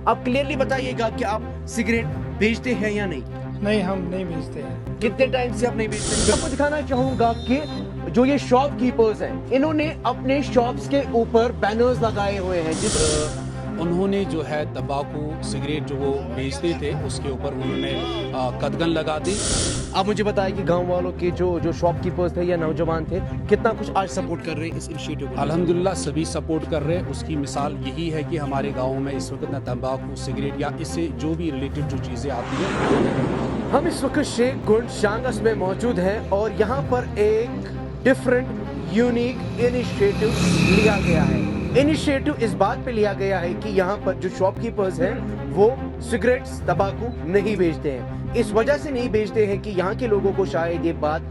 आप क्लियरली बताइएगा कि आप सिगरेट बेचते हैं या नहीं? नहीं, हम नहीं बेचते हैं। कितने टाइम से आप नहीं बेचते हैं? आपको दिखाना चाहूंगा कि जो ये शॉपकीपर्स हैं, इन्होंने अपने शॉप्स के ऊपर बैनर्स लगाए हुए हैं उन्होंने जो है तंबाकू सिगरेट जो वो बेचते थे उसके ऊपर उन्होंने कदगन लगा दी। आप मुझे बताइए कि गांव वालों के जो शॉपकीपर्स थे या नौजवान थे, कितना कुछ आज सपोर्ट कर रहे हैं इस इनिशिएटिव को? अल्हम्दुलिल्लाह सभी सपोर्ट कर रहे हैं। उसकी मिसाल यही है कि हमारे गांव में इस वक्त ना तंबाकू सिगरेट या इससे जो भी रिलेटेड जो चीज़ें आती हैं। हम इस वक्त शेख गुंड शांगस में मौजूद हैं और यहाँ पर एक डिफरेंट यूनिक इनिशिएटिव लिया गया है। इनिशिएटिव इस बात पे लिया गया है कि यहाँ पर जो शॉपकीपर्स हैं वो सिगरेट्स तंबाकू नहीं बेचते हैं। इस वजह से नहीं बेचते हैं कि यहाँ के लोगों को शायद ये बात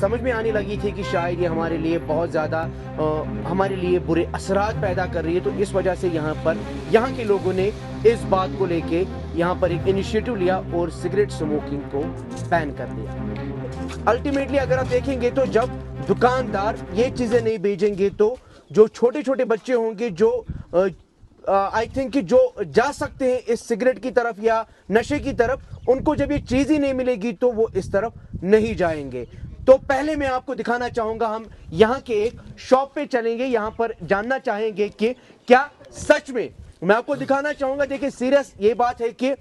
समझ में आने लगी थी कि शायद ये हमारे लिए बहुत ज़्यादा हमारे लिए बुरे असरात पैदा कर रही है, तो इस वजह से यहाँ के लोगों ने इस बात को लेके यहाँ पर एक इनिशिएटिव लिया और सिगरेट स्मोकिंग को बैन कर दिया। अल्टीमेटली अगर आप देखेंगे तो जब दुकानदार ये चीज़ें नहीं बेचेंगे तो जो छोटे छोटे बच्चे होंगे जो आई थिंक कि जो जा सकते हैं इस सिगरेट की तरफ या नशे की तरफ, उनको जब ये चीज़ ही नहीं मिलेगी तो वो इस तरफ नहीं जाएंगे। तो पहले मैं आपको दिखाना चाहूँगा, हम यहाँ के एक शॉप पे चलेंगे, यहाँ पर जानना चाहेंगे कि क्या सच में, मैं आपको दिखाना चाहूँगा। देखिए सीरियस ये बात है कि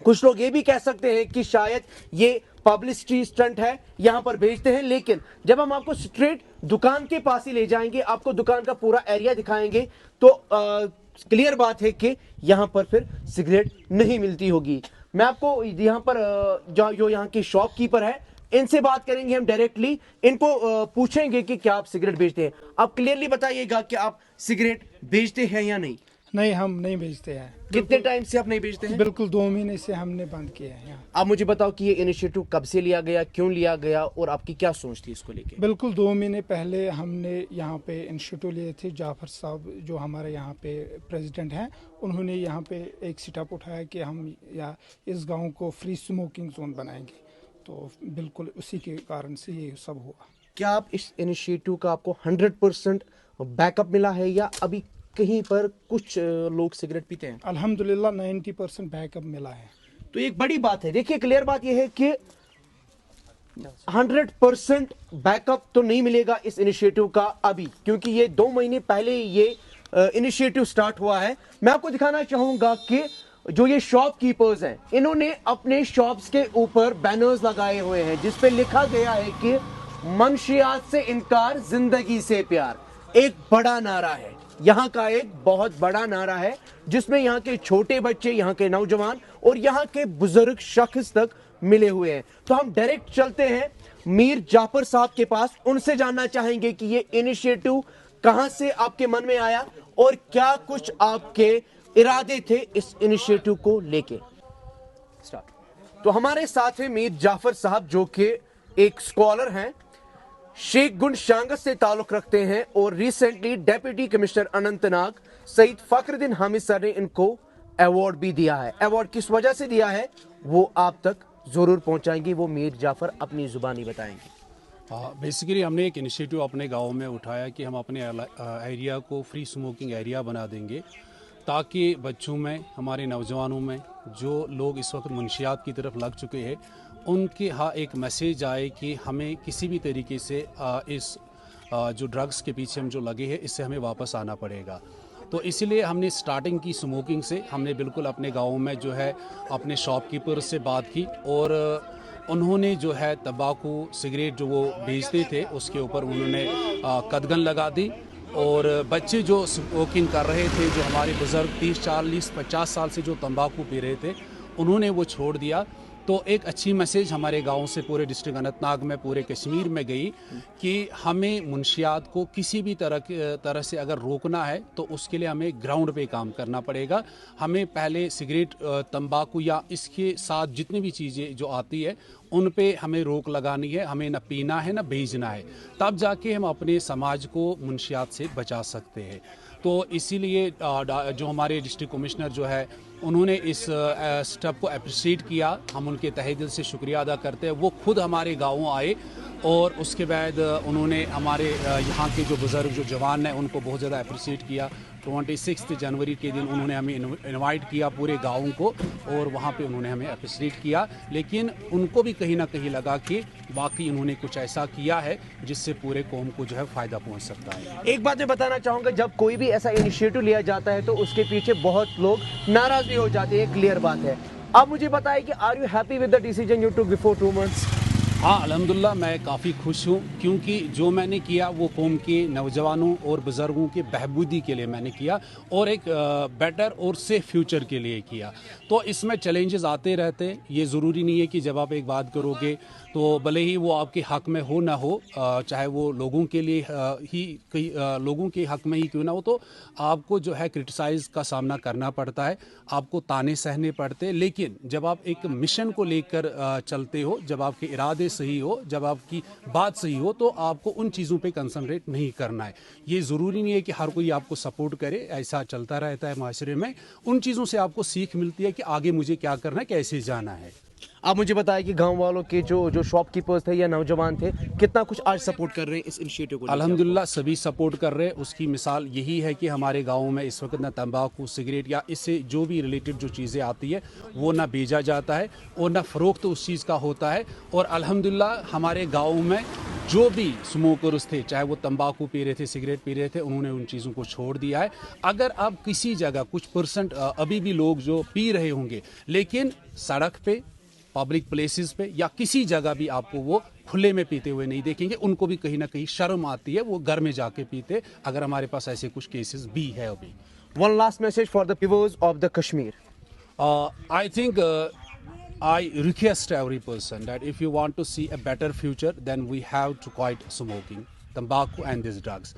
कुछ लोग ये भी कह सकते हैं कि शायद ये पब्लिसिटी स्टंट है, यहाँ पर बेचते हैं, लेकिन जब हम आपको स्ट्रेट दुकान के पास ही ले जाएंगे, आपको दुकान का पूरा एरिया दिखाएंगे तो क्लियर बात है कि यहाँ पर फिर सिगरेट नहीं मिलती होगी। मैं आपको यहाँ पर जो यहाँ के शॉपकीपर है इनसे बात करेंगे हम डायरेक्टली, इनको पूछेंगे कि क्या आप सिगरेट बेचते हैं। आप क्लियरली बताइएगा कि आप सिगरेट बेचते हैं या नहीं? नहीं, हम नहीं बेचते हैं। कितने टाइम से आप नहीं बेचते हैं? बिल्कुल 2 महीने से हमने बंद किया है यहाँ। आप मुझे बताओ कि ये इनिशिएटिव कब से लिया गया, क्यों लिया गया और आपकी क्या सोच थी इसको लेके? बिल्कुल 2 महीने पहले हमने यहाँ पे इनिशिएटिव लिए थे। जाफर साहब जो हमारे यहाँ पे प्रेसिडेंट हैं, उन्होंने यहाँ पे एक स्टेप उठाया कि हम या इस गांव को फ्री स्मोकिंग जोन बनाएंगे, तो बिल्कुल उसी के कारण से ये सब हुआ। क्या आप इस इनिशिएटिव का आपको 100% बैकअप मिला है या अभी कहीं पर कुछ लोग सिगरेट पीते हैं? अल्हम्दुलिल्लाह 90% बैकअप मिला है। तो एक बड़ी बात है। देखिए क्लियर बात यह है कि 100% बैकअप तो नहीं मिलेगा इस इनिशिएटिव का अभी, क्योंकि ये 2 महीने पहले ये इनिशिएटिव स्टार्ट हुआ है। मैं आपको दिखाना चाहूंगा कि जो ये शॉपकीपर्स हैं, इन्होंने अपने शॉप्स के ऊपर बैनर्स लगाए हुए हैं जिस पे लिखा गया है कि मंशियात से इनकार, जिंदगी से प्यार। एक बड़ा नारा है, यहाँ का एक बहुत बड़ा नारा है जिसमें यहाँ के छोटे बच्चे, यहाँ के नौजवान और यहाँ के बुजुर्ग शख्स तक मिले हुए हैं। तो हम डायरेक्ट चलते हैं मीर जाफर साहब के पास, उनसे जानना चाहेंगे कि ये इनिशिएटिव कहाँ से आपके मन में आया और क्या कुछ आपके इरादे थे इस इनिशिएटिव को लेके। तो हमारे साथ है मीर जाफर साहब जो कि एक स्कॉलर हैं, शेख गुंड शांगस से ताल्लुक रखते हैं और recently deputy commissioner Anantnag Saeed Fakhruddin Hamid sir ने इनको अवार्ड भी दिया है। अवार्ड किस वजह से दिया है वो आप तक जरूर पहुंचाएंगे, वो मीर जाफर अपनी जुबानी बताएंगे। बेसिकली हमने एक इनिशिएटिव अपने गांव में उठाया कि हम अपने एरिया को फ्री स्मोकिंग एरिया बना देंगे, ताकि बच्चों में, हमारे नौजवानों में जो लोग इस वक्त मुंशियात की तरफ लग चुके हैं, उनके यहाँ एक मैसेज आए कि हमें किसी भी तरीके से इस जो ड्रग्स के पीछे हम जो लगे हैं इससे हमें वापस आना पड़ेगा। तो इसीलिए हमने स्टार्टिंग की स्मोकिंग से। हमने बिल्कुल अपने गाँव में जो है अपने शॉपकीपर से बात की और उन्होंने जो है तंबाकू सिगरेट जो वो बेचते थे उसके ऊपर उन्होंने कदगन लगा दी और बच्चे जो स्मोकिंग कर रहे थे, जो हमारे बुज़ुर्ग 30, 40, 50 साल से जो तंबाकू पी रहे थे, उन्होंने वो छोड़ दिया। तो एक अच्छी मैसेज हमारे गांव से पूरे डिस्ट्रिक्ट अनंतनाग में, पूरे कश्मीर में गई कि हमें मुंशियात को किसी भी तरह से अगर रोकना है तो उसके लिए हमें ग्राउंड पे काम करना पड़ेगा। हमें पहले सिगरेट, तंबाकू या इसके साथ जितनी भी चीज़ें जो आती है उन पे हमें रोक लगानी है। हमें न पीना है न बेचना है, तब जाके हम अपने समाज को मुंशियात से बचा सकते हैं। तो इसीलिए जो हमारे डिस्ट्रिक्ट कमिश्नर जो है उन्होंने इस स्टेप को अप्रिशिएट किया। हम उनके तहे दिल से शुक्रिया अदा करते हैं। वो खुद हमारे गाँव आए और उसके बाद उन्होंने हमारे यहाँ के जो बुज़ुर्ग, जो जवान हैं, उनको बहुत ज़्यादा अप्रिशिएट किया। 26 जनवरी के दिन उन्होंने हमें इनवाइट किया पूरे गाँव को, और वहाँ पे उन्होंने हमें अप्रिशिएट किया, लेकिन उनको भी कहीं ना कहीं लगा कि वाकई उन्होंने कुछ ऐसा किया है जिससे पूरे कौम को जो है फ़ायदा पहुँच सकता है। एक बात मैं बताना चाहूँगा, जब कोई भी ऐसा इनिशिएटिव लिया जाता है तो उसके पीछे बहुत लोग नाराज़ भी हो जाते हैं, क्लियर बात है। अब मुझे बताइए कि are you happy with the decision you took before 2 months? हाँ, अल्हम्दुलिल्लाह मैं काफ़ी खुश हूँ, क्योंकि जो मैंने किया वो कौम के नौजवानों और बुज़ुर्गों के बहबूदी के लिए मैंने किया, और एक बेटर और सेफ फ्यूचर के लिए किया। तो इसमें चैलेंजेस आते रहते हैं, ये ज़रूरी नहीं है कि जब आप एक बात करोगे तो भले ही वो आपके हक़ में हो ना हो, चाहे वो लोगों के लिए ही लोगों के हक़ में ही क्यों ना हो, तो आपको जो है क्रिटिसाइज़ का सामना करना पड़ता है, आपको ताने सहने पड़ते हैं। लेकिन जब आप एक मिशन को लेकर चलते हो, जब आपके इरादे सही हो, जब आपकी बात सही हो, तो आपको उन चीज़ों पे कंसंट्रेट नहीं करना है। ये ज़रूरी नहीं है कि हर कोई आपको सपोर्ट करे, ऐसा चलता रहता है माशरे में। उन चीज़ों से आपको सीख मिलती है कि आगे मुझे क्या करना है, कैसे जाना है। आप मुझे बताएं कि गांव वालों के जो शॉपकीपर्स थे या नौजवान थे, कितना कुछ आज सपोर्ट कर रहे हैं इस इनिशिएटिव को? अल्हम्दुलिल्लाह सभी सपोर्ट कर रहे हैं। उसकी मिसाल यही है कि हमारे गाँव में इस वक्त ना तंबाकू, सिगरेट या इससे जो भी रिलेटेड जो चीज़ें आती है वो ना बेचा जाता है और ना फ़रोख्त उस चीज़ का होता है। और अल्हम्दुलिल्लाह हमारे गाँव में जो भी स्मोकर्स थे, चाहे वो तंबाकू पी रहे थे, सिगरेट पी रहे थे, उन्होंने उन चीज़ों को छोड़ दिया है। अगर अब किसी जगह कुछ परसेंट अभी भी लोग जो पी रहे होंगे, लेकिन सड़क पे, पब्लिक प्लेसेस पे या किसी जगह भी आपको वो खुले में पीते हुए नहीं देखेंगे। उनको भी कहीं ना कहीं शर्म आती है, वो घर में जाके पीते, अगर हमारे पास ऐसे कुछ केसेस भी है अभी। One last message for the peoples of the Kashmir. I think I request every person that if you want to see a better future, then we have to quit smoking, tobacco and these drugs.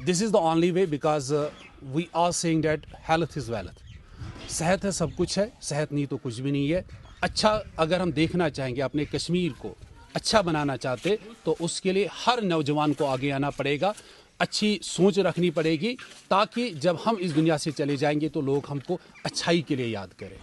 This is the only way, because we are saying that health is wealth. सेहत है सब कुछ है, सेहत नहीं तो कुछ भी नहीं है। अच्छा अगर हम देखना चाहेंगे, अपने कश्मीर को अच्छा बनाना चाहते, तो उसके लिए हर नौजवान को आगे आना पड़ेगा, अच्छी सोच रखनी पड़ेगी, ताकि जब हम इस दुनिया से चले जाएंगे तो लोग हमको अच्छाई के लिए याद करें।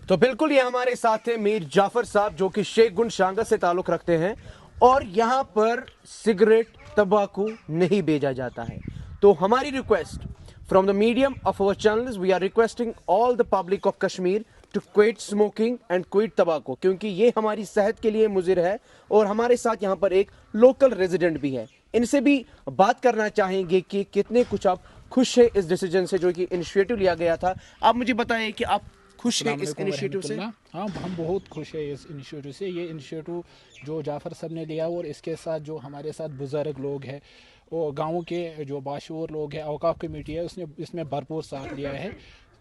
तो बिल्कुल ये हमारे साथ है मीर जाफर साहब, जो कि शेख गुंड शांगा से ताल्लुक रखते हैं, और यहाँ पर सिगरेट, तंबाकू नहीं बेचा जाता है। तो हमारी request from the medium of our channels, we are requesting all the public of Kashmir to quit smoking and quit तंबाकू, क्योंकि ये हमारी सेहत के लिए मुज़िर है। और हमारे साथ यहाँ पर एक लोकल रेजिडेंट भी है, इनसे भी बात करना चाहेंगे कि कितने कुछ आप खुश है इस डिसीजन से जो कि इनिशिएटिव लिया गया था। आप मुझे बताइए कि आप खुश हैं इस इनिशिएटिव से? हाँ, हम बहुत खुश है इस इनिशिएटिव से। ये इनिशिएटिव जो जाफ़र साहब ने लिया, और इसके साथ जो हमारे साथ बुज़ुर्ग लोग हैं, वो गाँव के जो बाशूर लोग हैं, औकाफ कमेटी है, उसने इसमें भरपूर साथ लिया है।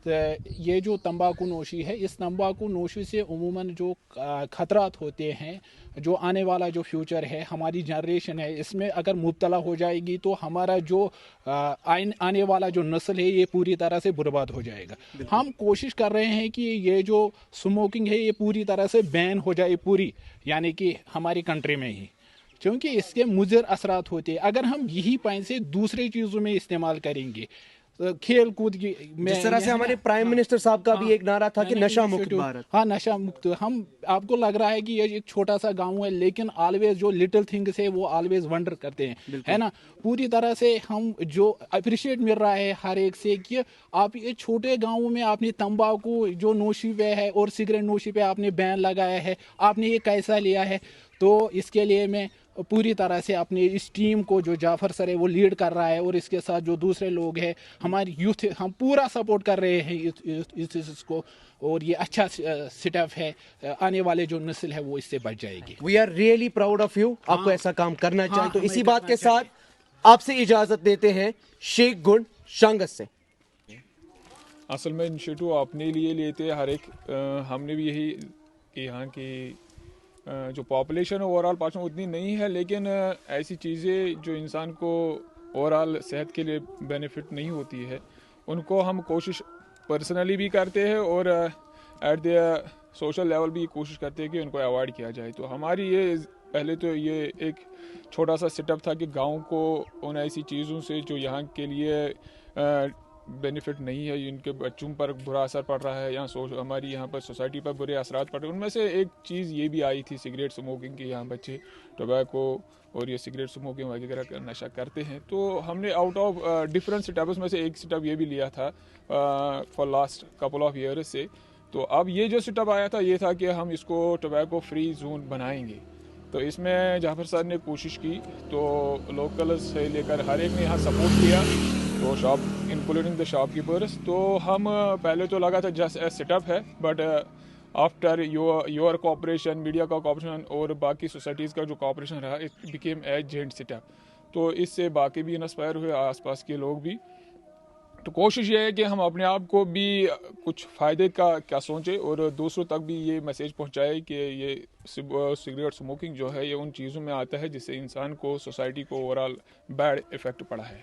तो ये जो तंबाकू नोशी है, इस तंबाकू नोशी से उमूमन जो ख़तरात होते हैं, जो आने वाला जो फ्यूचर है, हमारी जनरेशन है, इसमें अगर मुब्तला हो जाएगी तो हमारा जो आने वाला जो नस्ल है, ये पूरी तरह से बर्बाद हो जाएगा। हम कोशिश कर रहे हैं कि ये जो स्मोकिंग है, ये पूरी तरह से बैन हो जाए पूरी, यानी कि हमारी कंट्री में ही, क्योंकि इसके मुज़र असरात होते हैं। अगर हम यही पैसे दूसरे चीज़ों में इस्तेमाल करेंगे, खेल कूद की, जिस तरह से हमारे प्राइम मिनिस्टर साहब का भी एक नारा था कि नशा मुक्त भारत। हाँ, नशा मुक्त। हम आपको लग रहा है कि ये एक छोटा सा गांव है, लेकिन ऑलवेज जो लिटिल थिंग्स है वो ऑलवेज वंडर करते हैं, है ना। पूरी तरह से हम जो अप्रिशिएट मिल रहा है हर एक से कि आप ये छोटे गाँव में आपने तंबाकू जो नोशी पे है और सिगरेट नोशी पे आपने बैन लगाया है, आपने ये कैसा लिया है। तो इसके लिए मैं पूरी तरह से अपनी इस टीम को, जो जाफ़र सर है वो लीड कर रहा है, और इसके साथ जो दूसरे लोग हैं, हमारी यूथ, हम पूरा सपोर्ट कर रहे हैं इसको, और ये अच्छा सेटअप है। आने वाले जो नस्ल है वो इससे बच जाएगी। We are really proud of you, आपको ऐसा काम करना चाहिए। तो हमें इसी बात के करना साथ आपसे इजाजत देते हैं शेख गुंड शांगस से। असल में इनिशिएटिव अपने लिए लेते हर एक, हमने भी यही कि यहाँ की जो पॉपुलेशन ओवरऑल पॉपुलेशन उतनी नहीं है, लेकिन ऐसी चीज़ें जो इंसान को ओवरऑल सेहत के लिए बेनिफिट नहीं होती है, उनको हम कोशिश पर्सनली भी करते हैं और एट द सोशल लेवल भी कोशिश करते हैं कि उनको अवॉइड किया जाए। तो हमारी ये पहले तो ये एक छोटा सा सेटअप था कि गाँव को उन ऐसी चीज़ों से जो यहाँ के लिए बेनिफिट नहीं है, इनके बच्चों पर बुरा असर पड़ रहा है, हमारी यहाँ पर सोसाइटी पर बुरे असरात पड़ रहे हैं। उनमें से एक चीज़ ये भी आई थी सिगरेट स्मोकिंग की, यहाँ बच्चे टोबैको और ये सिगरेट स्मोकिंग वगैरह का नशा करते हैं। तो हमने आउट ऑफ डिफरेंट स्टेप्स में से एक स्टेप ये भी लिया था for last couple of years से। तो अब ये जो स्टेप आया था ये था कि हम इसको टोबैको फ्री जोन बनाएंगे। तो इसमें जाफर साहब ने कोशिश की, तो लोकल से लेकर हर एक ने यहाँ सपोर्ट किया, तो शॉप इंक्लूडिंग द शॉपकीपर्स। तो हम पहले तो लगा था जस्ट ए सेटअप है, but after your cooperation, media का कोऑपरेशन और बाकी सोसाइटीज़ का जो कोऑपरेशन रहा, it became a joint setup. तो इससे बाकी भी इंस्पायर हुए, आसपास के लोग भी। तो कोशिश ये है कि हम अपने आप को भी कुछ फ़ायदे का क्या सोचें और दूसरों तक भी ये मैसेज पहुंचाए कि ये सिगरेट स्मोकिंग जो है ये उन चीज़ों में आता है जिससे इंसान को, सोसाइटी को ओवरऑल बैड इफ़ेक्ट पड़ा है।